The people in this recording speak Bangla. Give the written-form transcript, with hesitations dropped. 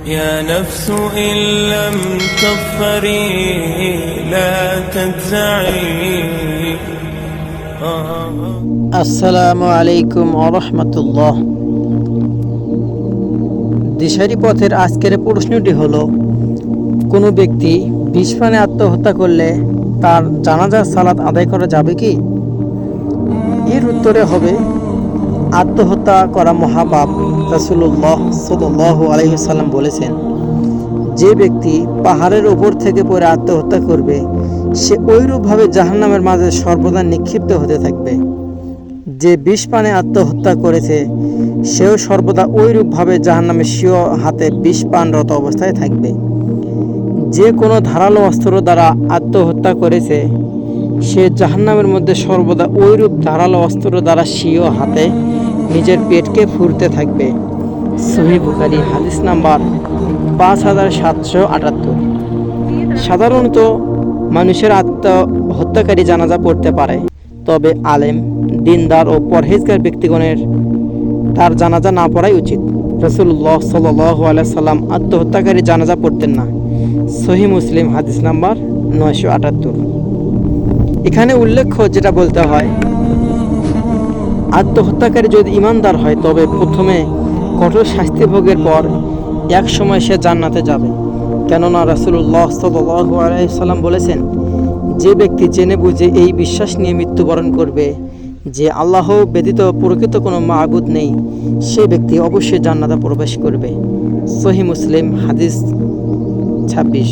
يا نفس إن لم تظفري لا تجزعي আসসালামু আলাইকুম ওয়া রাহমাতুল্লাহ। দিশারি পথের আজকের প্রশ্নটি হলো, কোনো ব্যক্তি বিষ পানে আত্মহত্যা করলে তার জানাজার সালাত আদায় করা যাবে কি? এর উত্তরে হবে, আত্মহত্যা করা মহাপাপ। রাসূলুল্লাহ সাল্লাল্লাহু আলাইহি ওয়াসাল্লাম বলেছেন, যে ব্যক্তি পাহাড়ের উপর থেকে পড়ে আত্মহত্যা করবে সে ওইরূপভাবে জাহান্নামের মাঝে সর্বদা নিক্ষিপ্ত হতে থাকবে। যে বিষ পানে আত্মহত্যা করেছে সেও সর্বদা ওইরূপভাবে জাহান্নামের স্বীয় হাতে বিষ পানরত অবস্থায় থাকবে। যে কোনো ধারালো অস্ত্র দ্বারা আত্মহত্যা করেছে সে জাহান্নামের মধ্যে সর্বদা ওইরূপ ধারালো অস্ত্র দ্বারা স্বীয় হাতে নিজের পেটকে ফুঁড়তে থাকবে। সহিহ বুখারী হাদিস নাম্বার 5778। সাধারণত মানুষের আত্মহত্যাকারী জানাজা পড়তে পারে, তবে আলেম, দিনদার ও পরহেজগার ব্যক্তিগণের তার জানাজা না পড়াই উচিত। রাসূলুল্লাহ সাল্লাল্লাহু আলাইহি সাল্লাম আত্মহত্যাকারী জানাজা পড়তেন না। সহিহ মুসলিম হাদিস নাম্বার 978। এখানে উল্লেখ্য যেটা বলতে হয়, আত্মহত্যাকারী যদি ঈমানদার হয় তবে প্রথমে কঠোর শাস্তি ভোগের পর এক সময় সে জান্নাতে যাবে। কেননা রাসূলুল্লাহ সাল্লাল্লাহু আলাইহি সাল্লাম বলেছেন, যে ব্যক্তি জেনে বুঝে এই বিশ্বাস নিয়ে মৃত্যুবরণ করবে যে আল্লাহ ব্যতীত প্রকৃত কোনো মাবুদ নেই, সে ব্যক্তি অবশ্যই জান্নাতে প্রবেশ করবে। সহিহ মুসলিম হাদিস 26।